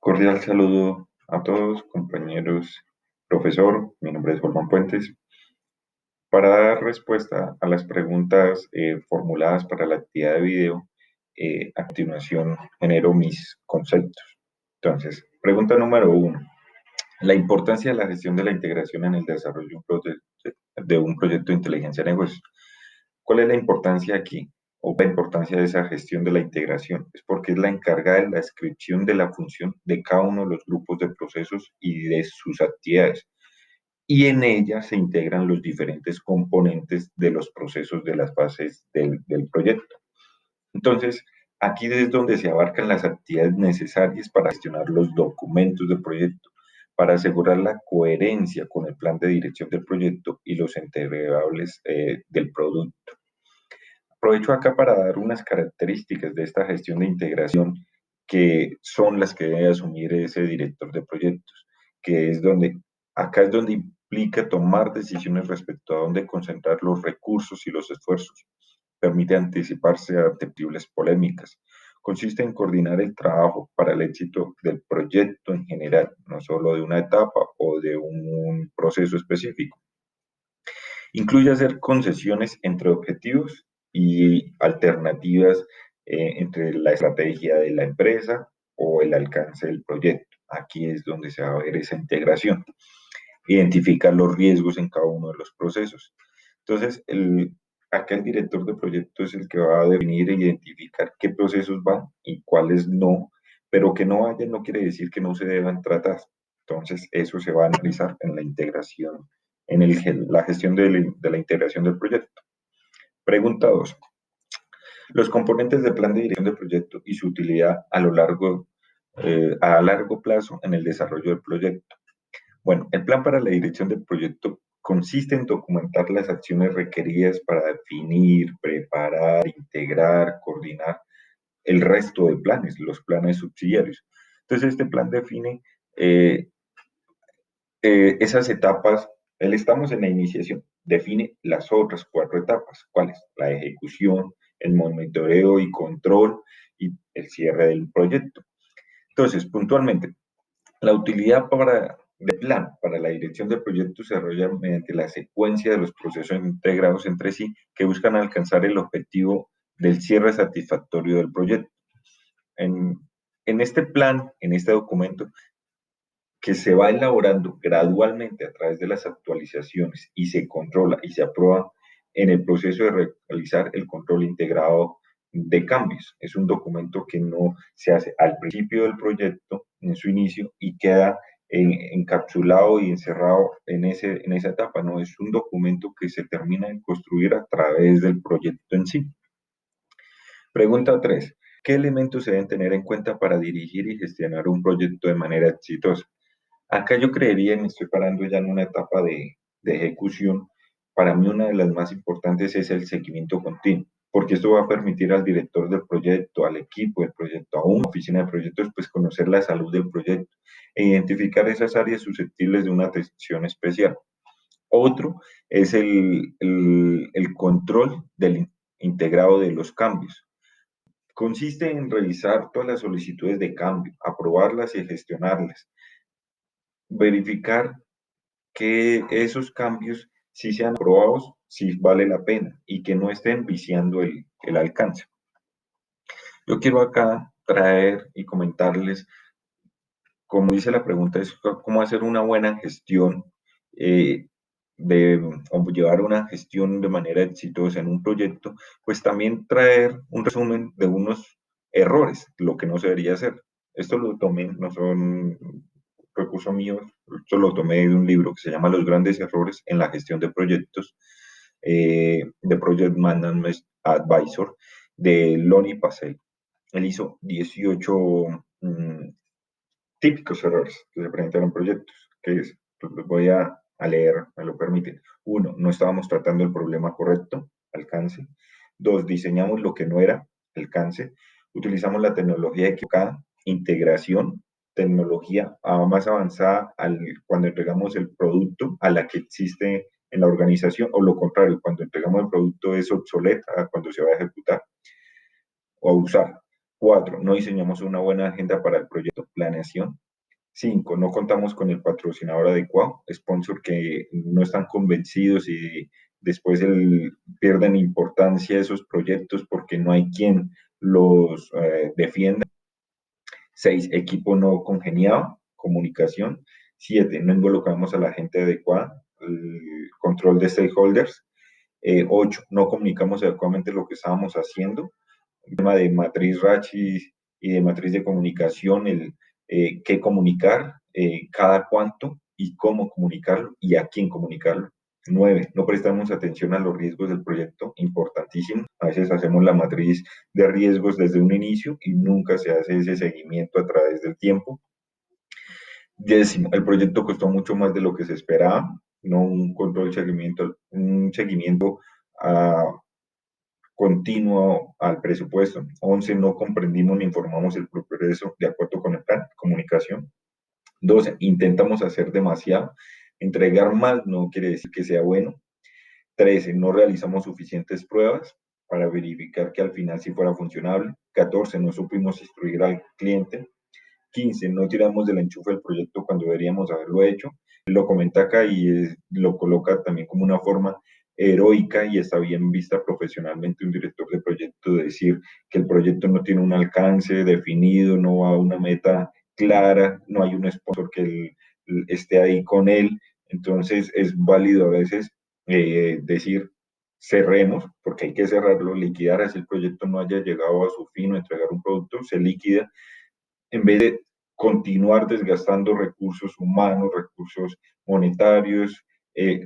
Cordial saludo a todos, compañeros, profesor. Mi nombre es Juan Puentes. Para dar respuesta a las preguntas formuladas para la actividad de video, a continuación genero mis conceptos. Entonces, pregunta número uno. La importancia de la gestión de la integración en el desarrollo de un proyecto de inteligencia de negocios. ¿Cuál es la importancia aquí? O la importancia de esa gestión de la integración. Es porque es la encargada de la descripción de la función de cada uno de los grupos de procesos y de sus actividades. Y en ella se integran los diferentes componentes de los procesos de las fases del proyecto. Entonces, aquí es donde se abarcan las actividades necesarias para gestionar los documentos del proyecto, para asegurar la coherencia con el plan de dirección del proyecto y los entregables del producto. Aprovecho acá para dar unas características de esta gestión de integración que son las que debe asumir ese director de proyectos, que es donde, acá es donde implica tomar decisiones respecto a dónde concentrar los recursos y los esfuerzos. Permite anticiparse ante posibles polémicas. Consiste en coordinar el trabajo para el éxito del proyecto en general, no solo de una etapa o de un proceso específico. Incluye hacer concesiones entre objetivos y alternativas entre la estrategia de la empresa o el alcance del proyecto. Aquí es donde se va a ver esa integración. Identificar los riesgos en cada uno de los procesos. Entonces, acá el director de proyecto es el que va a definir e identificar qué procesos van y cuáles no, pero que no vayan no quiere decir que no se deban tratar. Entonces, eso se va a analizar en la integración, la gestión de la integración del proyecto. Pregunta 2. Los componentes del plan de dirección del proyecto y su utilidad a largo plazo en el desarrollo del proyecto. Bueno, el plan para la dirección del proyecto consiste en documentar las acciones requeridas para definir, preparar, integrar, coordinar el resto de planes, los planes subsidiarios. Entonces, este plan define eh, esas etapas. Estamos en la iniciación, define las otras 4 etapas. ¿Cuáles? La ejecución, el monitoreo y control y el cierre del proyecto. Entonces, puntualmente, la utilidad de plan para la dirección del proyecto se desarrolla mediante la secuencia de los procesos integrados entre sí que buscan alcanzar el objetivo del cierre satisfactorio del proyecto. En, en este plan, en este documento, que se va elaborando gradualmente a través de las actualizaciones y se controla y se aprueba en el proceso de realizar el control integrado de cambios. Es un documento que no se hace al principio del proyecto, en su inicio, y queda encapsulado y encerrado en esa etapa. No es un documento que se termina de construir a través del proyecto en sí. Pregunta 3. ¿Qué elementos se deben tener en cuenta para dirigir y gestionar un proyecto de manera exitosa? Acá yo creería, y me estoy parando ya en una etapa de ejecución, para mí una de las más importantes es el seguimiento continuo, porque esto va a permitir al director del proyecto, al equipo del proyecto, a una oficina de proyectos, pues conocer la salud del proyecto e identificar esas áreas susceptibles de una atención especial. Otro es el control del integrado de los cambios. Consiste en revisar todas las solicitudes de cambio, aprobarlas y gestionarlas, verificar que esos cambios sí sean aprobados, sí vale la pena y que no estén viciando el alcance. Yo quiero acá traer y comentarles, como dice la pregunta, es cómo hacer una buena gestión eh, o llevar una gestión de manera exitosa en un proyecto, pues también traer un resumen de unos errores, lo que no se debería hacer. Esto lo tomé, no son recursos míos, esto lo tomé de un libro que se llama Los grandes errores en la gestión de proyectos, de Project Management Advisor, de Lonnie Pacel. Él hizo 18 típicos errores que se presentan en proyectos, que es, pues los voy a leer, me lo permiten. 1, no estábamos tratando el problema correcto, alcance. 2, diseñamos lo que no era, alcance. Utilizamos la tecnología equivocada, integración, tecnología más avanzada cuando entregamos el producto a la que existe en la organización, o lo contrario, cuando entregamos el producto es obsoleta cuando se va a ejecutar o a usar. 4, no diseñamos una buena agenda para el proyecto, planeación. 5, no contamos con el patrocinador adecuado, sponsor que no están convencidos y después pierden importancia esos proyectos porque no hay quien los defienda. 6, equipo no congeniado, comunicación. 7, no involucramos a la gente adecuada, el control de stakeholders. 8, no comunicamos adecuadamente lo que estábamos haciendo. El tema de matriz Rachi y de matriz de comunicación, qué comunicar, cada cuánto y cómo comunicarlo y a quién comunicarlo. 9, no prestamos atención a los riesgos del proyecto, importantísimo. A veces hacemos la matriz de riesgos desde un inicio y nunca se hace ese seguimiento a través del tiempo. 10, el proyecto costó mucho más de lo que se esperaba, no un control seguimiento, un seguimiento continuo al presupuesto. 11, no comprendimos ni informamos el progreso de acuerdo con el plan, comunicación. 12, intentamos hacer demasiado. Entregar más no quiere decir que sea bueno. 13, no realizamos suficientes pruebas para verificar que al final sí fuera funcionable. 14, no supimos instruir al cliente. 15, no tiramos del enchufe el proyecto cuando deberíamos haberlo hecho. Lo comenta acá y lo coloca también como una forma heroica y está bien vista profesionalmente un director de proyecto de decir que el proyecto no tiene un alcance definido, no va a una meta clara, no hay un sponsor que esté ahí con él. Entonces es válido a veces decir cerremos, porque hay que cerrarlo, liquidar, así el proyecto no haya llegado a su fin o entregar un producto, se liquida en vez de continuar desgastando recursos humanos, recursos monetarios,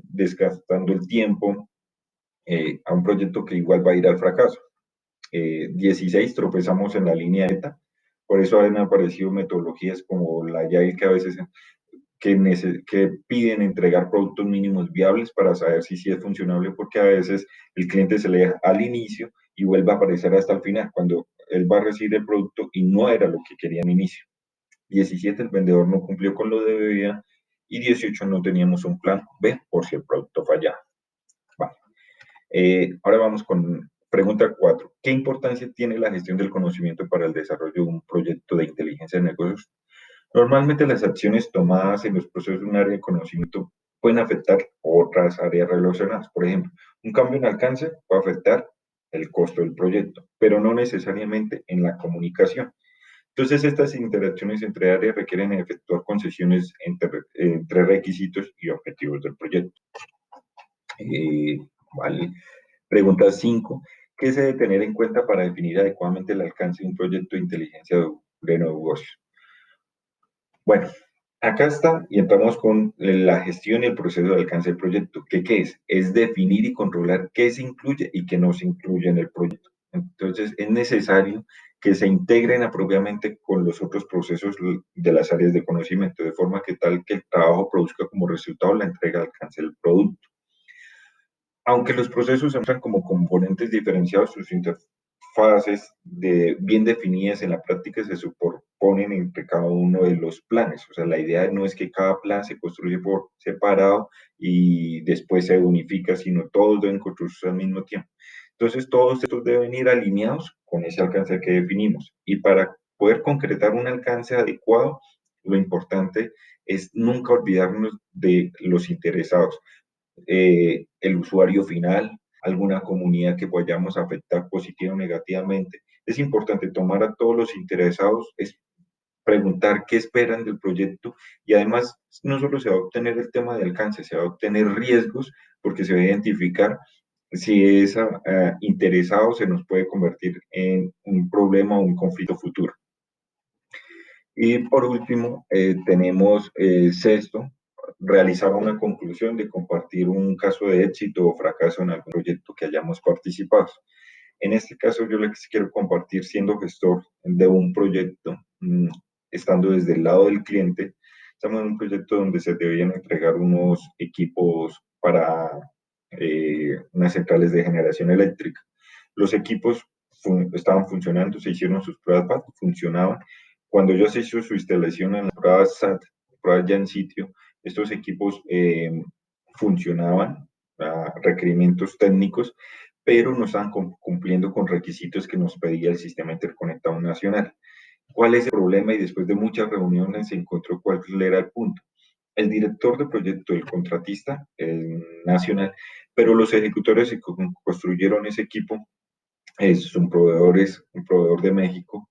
desgastando el tiempo a un proyecto que igual va a ir al fracaso. 16, tropezamos en la línea de meta. Por eso han aparecido metodologías como la Agile que a veces que piden entregar productos mínimos viables para saber si es funcionable, porque a veces el cliente se le deja al inicio y vuelve a aparecer hasta el final, cuando él va a recibir el producto y no era lo que quería al inicio. 17, el vendedor no cumplió con lo de debía. Y 18, no teníamos un plan B por si el producto fallaba. Vale. Ahora vamos con pregunta 4. ¿Qué importancia tiene la gestión del conocimiento para el desarrollo de un proyecto de inteligencia de negocios? Normalmente las acciones tomadas en los procesos de un área de conocimiento pueden afectar otras áreas relacionadas. Por ejemplo, un cambio en alcance puede afectar el costo del proyecto, pero no necesariamente en la comunicación. Entonces, estas interacciones entre áreas requieren efectuar concesiones entre requisitos y objetivos del proyecto. Eh, vale. Pregunta 5. ¿Qué se debe tener en cuenta para definir adecuadamente el alcance de un proyecto de inteligencia de negocio? Bueno, acá está y entramos con la gestión y el proceso de alcance del proyecto. ¿Qué es? Es definir y controlar qué se incluye y qué no se incluye en el proyecto. Entonces, es necesario que se integren apropiadamente con los otros procesos de las áreas de conocimiento, de forma que tal que el trabajo produzca como resultado la entrega de alcance del producto. Aunque los procesos se muestran como componentes diferenciados, sus interfaces bien definidas en la práctica se superponen entre cada uno de los planes. O sea, la idea no es que cada plan se construye por separado y después se unifica, sino todos deben construirse al mismo tiempo. Entonces, todos estos deben ir alineados con ese alcance que definimos. Y para poder concretar un alcance adecuado, lo importante es nunca olvidarnos de los interesados, el usuario final, alguna comunidad que vayamos a afectar positiva o negativamente. Es importante tomar a todos los interesados, es preguntar qué esperan del proyecto y además no solo se va a obtener el tema de alcance, se va a obtener riesgos porque se va a identificar si es interesado se nos puede convertir en un problema o un conflicto futuro. Y por último, tenemos sexto, realizar una conclusión de compartir un caso de éxito o fracaso en algún proyecto que hayamos participado. En este caso, yo les quiero compartir siendo gestor de un proyecto, estando desde el lado del cliente. Estamos en un proyecto donde se debían entregar unos equipos para unas centrales de generación eléctrica. Los equipos estaban funcionando, se hicieron sus pruebas, funcionaban. Cuando ya se hizo su instalación en las pruebas SAT, pruebas ya en sitio, estos equipos funcionaban a requerimientos técnicos, pero no estaban cumpliendo con requisitos que nos pedía el sistema interconectado nacional. ¿Cuál es el problema? Y después de muchas reuniones se encontró cuál era el punto. El director de proyecto, el contratista nacional, pero los ejecutores que construyeron ese equipo es un proveedor de México,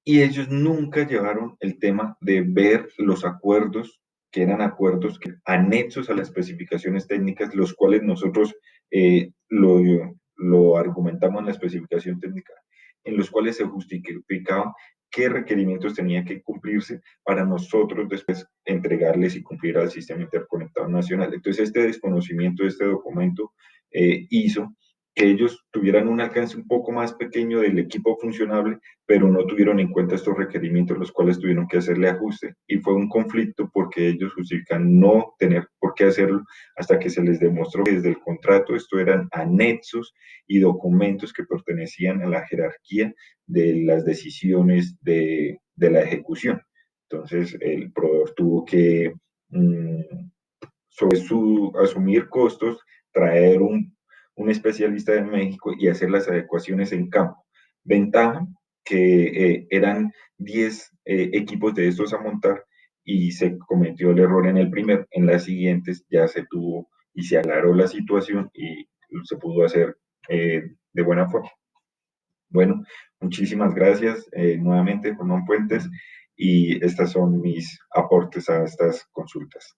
y ellos nunca llevaron el tema de ver los acuerdos, que eran acuerdos anexos a las especificaciones técnicas, los cuales nosotros lo argumentamos en la especificación técnica, en los cuales se justificaba qué requerimientos tenía que cumplirse para nosotros después entregarles y cumplir al sistema interconectado nacional. Entonces, este desconocimiento de este documento hizo que ellos tuvieran un alcance un poco más pequeño del equipo funcionable, pero no tuvieron en cuenta estos requerimientos, los cuales tuvieron que hacerle ajuste. Y fue un conflicto porque ellos justifican no tener por qué hacerlo hasta que se les demostró que desde el contrato esto eran anexos y documentos que pertenecían a la jerarquía de las decisiones de la ejecución. Entonces, el proveedor tuvo que, sobre su asumir costos, traer un especialista de México y hacer las adecuaciones en campo. Ventaja que eran 10 equipos de estos a montar y se cometió el error en el primer. En las siguientes ya se tuvo y se aclaró la situación y se pudo hacer de buena forma. Bueno, muchísimas gracias nuevamente, Juan Puentes, y estas son mis aportes a estas consultas.